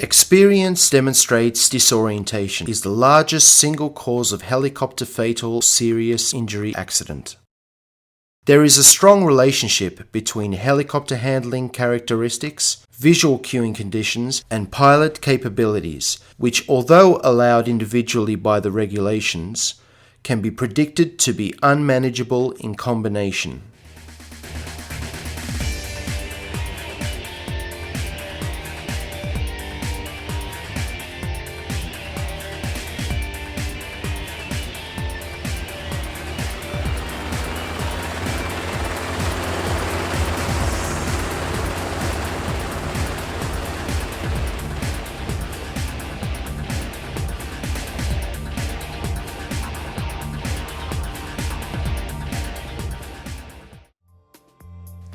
Experience demonstrates disorientation is the largest single cause of helicopter fatal serious injury accident. There is a strong relationship between helicopter handling characteristics, visual cueing conditions, and pilot capabilities, which, although allowed individually by the regulations, can be predicted to be unmanageable in combination.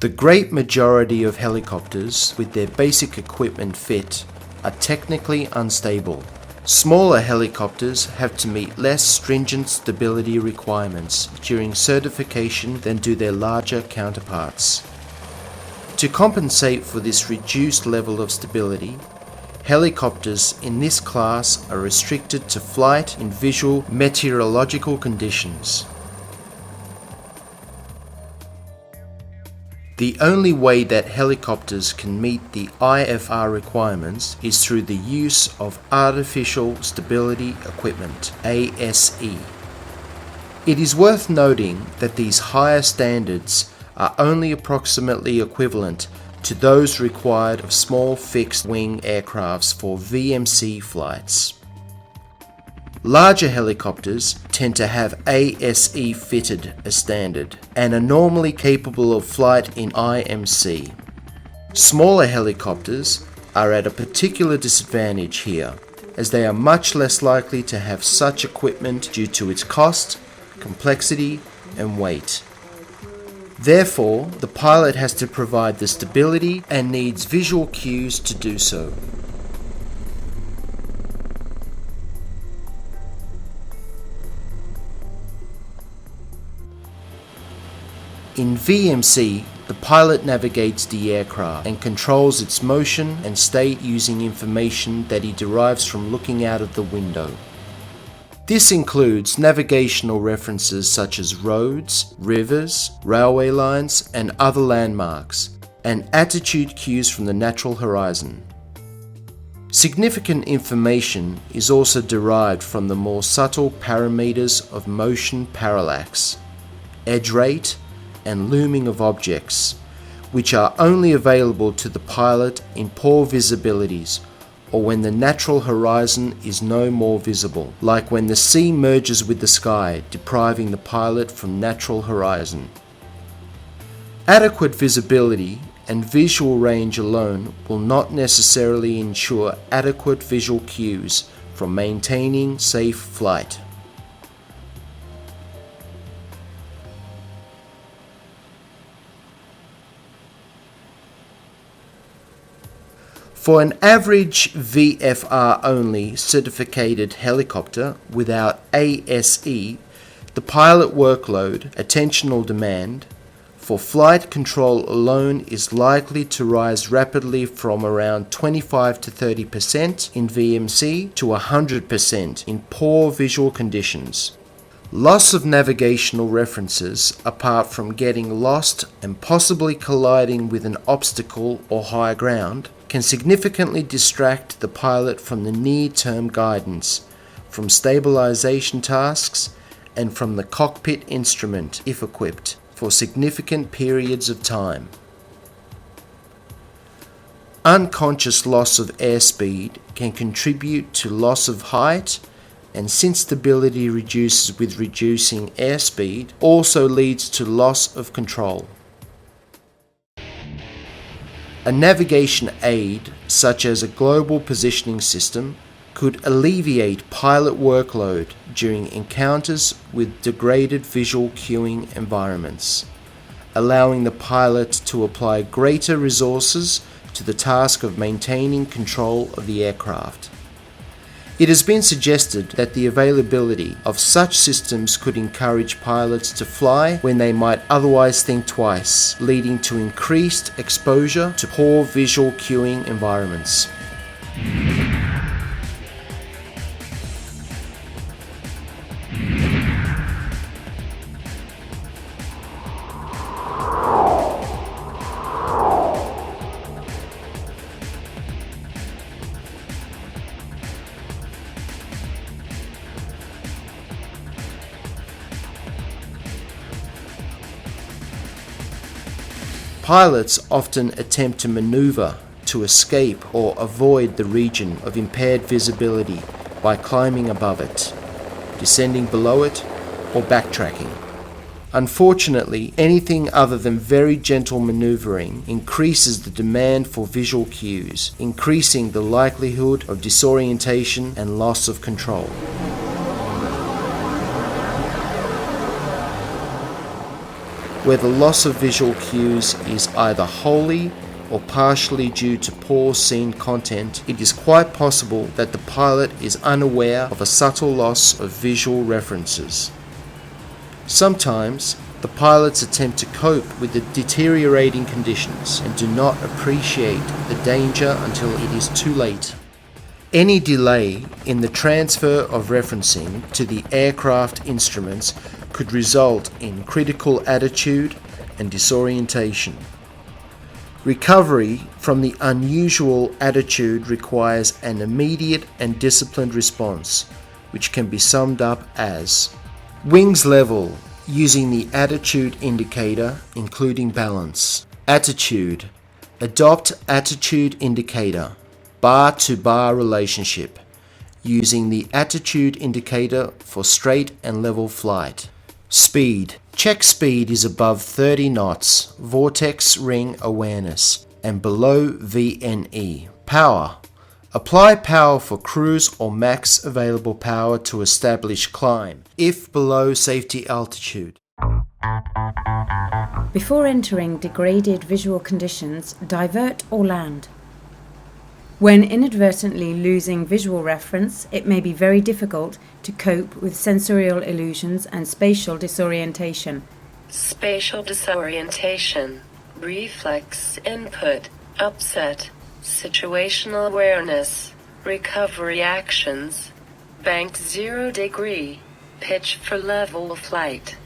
The great majority of helicopters, with their basic equipment fit, are technically unstable. Smaller helicopters have to meet less stringent stability requirements during certification than do their larger counterparts. To compensate for this reduced level of stability, helicopters in this class are restricted to flight in visual meteorological conditions. The only way that helicopters can meet the IFR requirements is through the use of Artificial Stability Equipment, ASE. It is worth noting that these higher standards are only approximately equivalent to those required of small fixed-wing aircrafts for VMC flights. Larger helicopters tend to have ASE fitted as standard and are normally capable of flight in IMC. Smaller helicopters are at a particular disadvantage here, as they are much less likely to have such equipment due to its cost, complexity, and weight. Therefore, the pilot has to provide the stability and needs visual cues to do so. In VMC, the pilot navigates the aircraft and controls its motion and state using information that he derives from looking out of the window. This includes navigational references such as roads, rivers, railway lines, and other landmarks, and attitude cues from the natural horizon. Significant information is also derived from the more subtle parameters of motion parallax, edge rate, and looming of objects, which are only available to the pilot in poor visibilities or when the natural horizon is no more visible, like when the sea merges with the sky, depriving the pilot from natural horizon. Adequate visibility and visual range alone will not necessarily ensure adequate visual cues for maintaining safe flight. For an average VFR-only certificated helicopter without ASE, the pilot workload, attentional demand, for flight control alone is likely to rise rapidly from around 25 to 30% in VMC to 100% in poor visual conditions. Loss of navigational references, apart from getting lost and possibly colliding with an obstacle or high ground, can significantly distract the pilot from the near-term guidance, from stabilization tasks, and from the cockpit instrument, if equipped, for significant periods of time. Unconscious loss of airspeed can contribute to loss of height, and since stability reduces with reducing airspeed, also leads to loss of control. A navigation aid, such as a global positioning system, could alleviate pilot workload during encounters with degraded visual cueing environments, allowing the pilot to apply greater resources to the task of maintaining control of the aircraft. It has been suggested that the availability of such systems could encourage pilots to fly when they might otherwise think twice, leading to increased exposure to poor visual cueing environments. Pilots often attempt to maneuver to escape or avoid the region of impaired visibility by climbing above it, descending below it, or backtracking. Unfortunately, anything other than very gentle maneuvering increases the demand for visual cues, increasing the likelihood of disorientation and loss of control. Where the loss of visual cues is either wholly or partially due to poor scene content, it is quite possible that the pilot is unaware of a subtle loss of visual references. Sometimes, the pilots attempt to cope with the deteriorating conditions and do not appreciate the danger until it is too late. Any delay in the transfer of referencing to the aircraft instruments could result in critical attitude and disorientation. Recovery from the unusual attitude requires an immediate and disciplined response, which can be summed up as wings level using the attitude indicator, including balance. Attitude. Adopt attitude indicator, bar-to-bar relationship, using the attitude indicator for straight and level flight. Speed. Check speed is above 30 knots, vortex ring awareness, and below VNE. Power. Apply power for cruise or max available power to establish climb, if below safety altitude. Before entering degraded visual conditions, divert or land. When inadvertently losing visual reference, it may be very difficult to cope with sensorial illusions and spatial disorientation. Spatial disorientation, reflex input, upset, situational awareness, recovery actions, bank 0 degree, pitch for level of flight.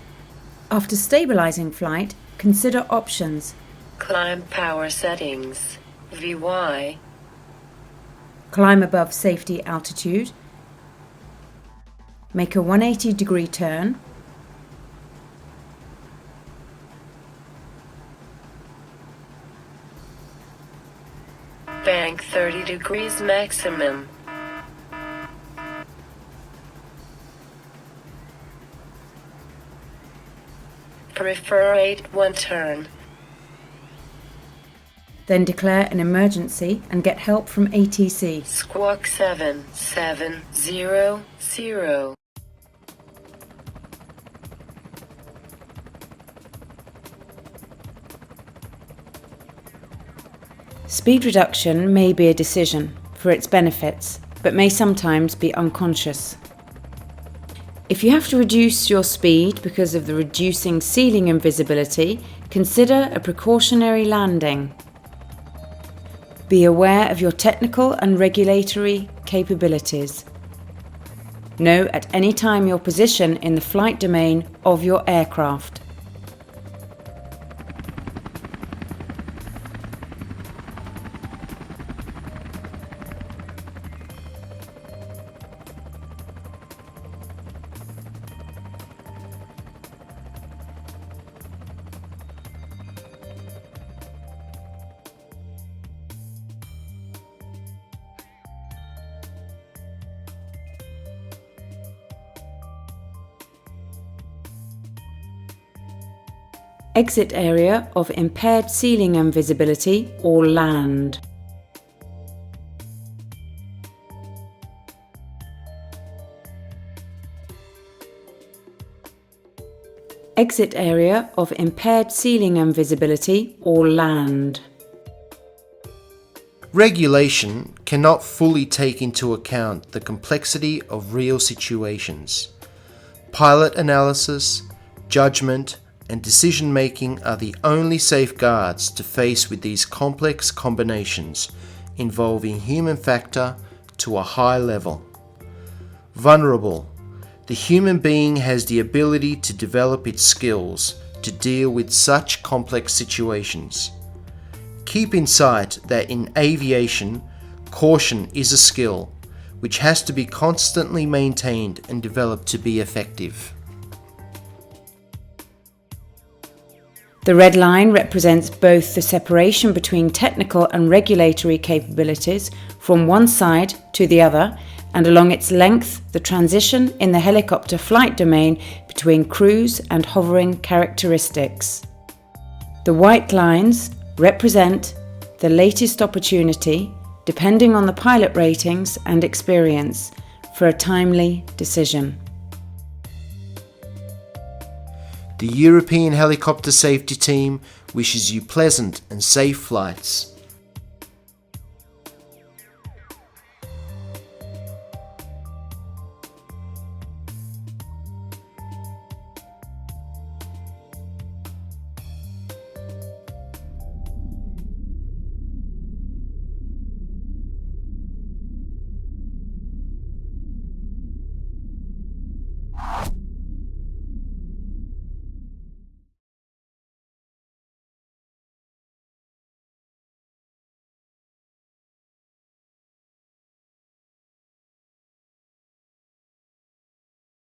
After stabilizing flight, consider options. Climb power settings, VY. Climb above safety altitude. Make a 180-degree turn. Bank 30 degrees maximum. Prefer 8-1 turn. Then declare an emergency and get help from ATC. Squawk 7700. Speed reduction may be a decision for its benefits, but may sometimes be unconscious. If you have to reduce your speed because of the reducing ceiling and visibility, consider a precautionary landing. Be aware of your technical and regulatory capabilities. Know at any time your position in the flight domain of your aircraft. Exit area of impaired ceiling and visibility or land. Exit area of impaired ceiling and visibility or land. Regulation cannot fully take into account the complexity of real situations. Pilot analysis, judgment, and decision-making are the only safeguards to face with these complex combinations involving human factor to a high level. Vulnerable. The human being has the ability to develop its skills to deal with such complex situations. Keep in sight that in aviation, caution is a skill which has to be constantly maintained and developed to be effective. The red line represents both the separation between technical and regulatory capabilities from one side to the other, and along its length, the transition in the helicopter flight domain between cruise and hovering characteristics. The white lines represent the latest opportunity, depending on the pilot ratings and experience, for a timely decision. The European Helicopter Safety Team wishes you pleasant and safe flights.